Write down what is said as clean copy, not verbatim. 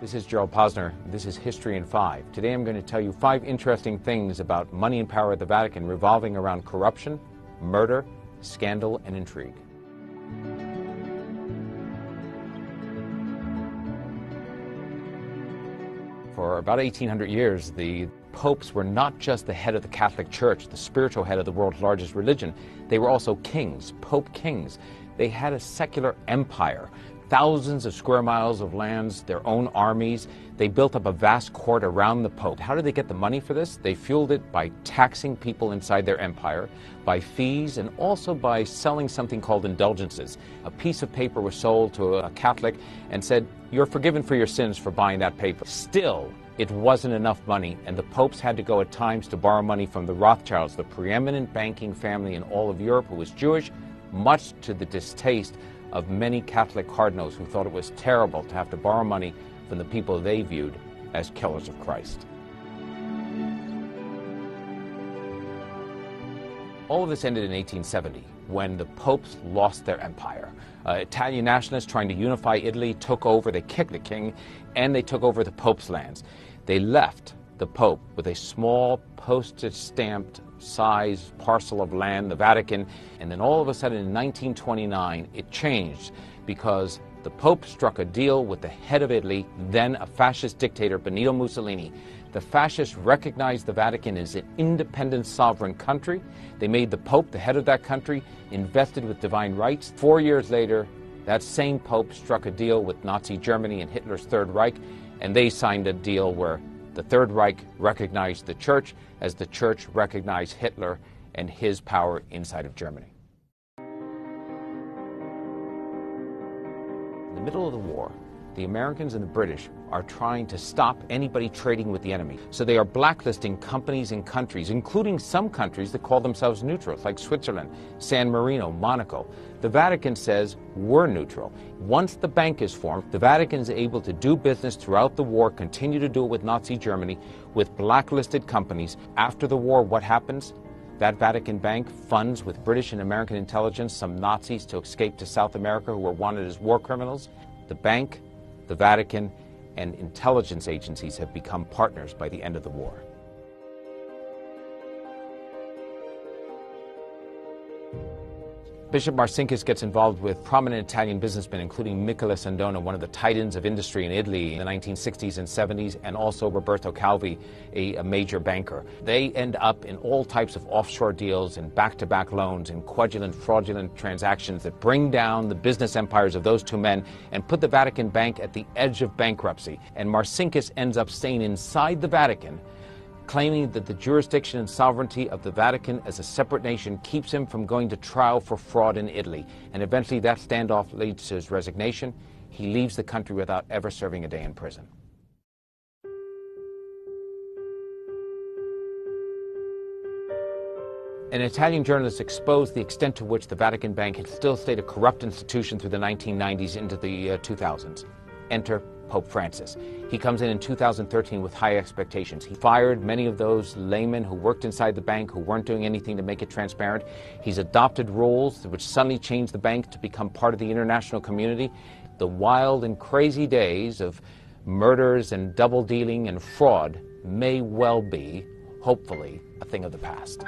This is Gerald Posner. This is History in 5. Today I'm going to tell you 5 interesting things about money and power at the Vatican revolving around corruption, murder, scandal, and intrigue. For about 1800 years, the popes were not just the head of the Catholic Church, the spiritual head of the world's largest religion. They were also kings, pope kings. They had a secular empire. Thousands of square miles of lands, their own armies. They built up a vast court around the Pope. How did they get the money for this? They fueled it by taxing people inside their empire, by fees, and also by selling something called indulgences. A piece of paper was sold to a Catholic and said, "You're forgiven for your sins for buying that paper." Still, it wasn't enough money, and the popes had to go at times to borrow money from the Rothschilds, the preeminent banking family in all of Europe who was Jewish, much to the distaste of many Catholic cardinals who thought it was terrible to have to borrow money from the people they viewed as killers of Christ. All of this ended in 1870 when the popes lost their empire. Italian nationalists trying to unify Italy took over, they kicked the king, and they took over the pope's lands. They left the pope with a small postage-stamped size parcel of land, the Vatican, and then all of a sudden in 1929 it changed because the Pope struck a deal with the head of Italy, then a fascist dictator, Benito Mussolini. The fascists recognized the Vatican as an independent sovereign country. They made the Pope the head of that country, invested with divine rights. 4 years later, that same Pope struck a deal with Nazi Germany and Hitler's Third Reich, and they signed a deal where the Third Reich recognized the Church as the Church recognized Hitler and his power inside of Germany. In the middle of the war, the Americans and the British are trying to stop anybody trading with the enemy. So they are blacklisting companies and countries, including some countries that call themselves neutrals, like Switzerland, San Marino, Monaco. The Vatican says we're neutral. Once the bank is formed, the Vatican is able to do business throughout the war, continue to do it with Nazi Germany, with blacklisted companies. After the war, what happens? That Vatican bank funds with British and American intelligence some Nazis to escape to South America who were wanted as war criminals. The bank, the Vatican, and intelligence agencies have become partners by the end of the war. Bishop Marcinkus gets involved with prominent Italian businessmen, including Michele Sandona, one of the titans of industry in Italy in the 1960s and 70s, and also Roberto Calvi, a major banker. They end up in all types of offshore deals and back-to-back loans and quadulent, fraudulent transactions that bring down the business empires of those two men and put the Vatican Bank at the edge of bankruptcy. And Marcinkus ends up staying inside the Vatican, claiming that the jurisdiction and sovereignty of the Vatican as a separate nation keeps him from going to trial for fraud in Italy. And eventually that standoff leads to his resignation. He leaves the country without ever serving a day in prison. An Italian journalist exposed the extent to which the Vatican Bank had still stayed a corrupt institution through the 1990s into the 2000s. Enter Pope Francis. He comes in 2013 with high expectations. He fired many of those laymen who worked inside the bank who weren't doing anything to make it transparent. He's adopted rules which suddenly changed the bank to become part of the international community. The wild and crazy days of murders and double dealing and fraud may well be, hopefully, a thing of the past.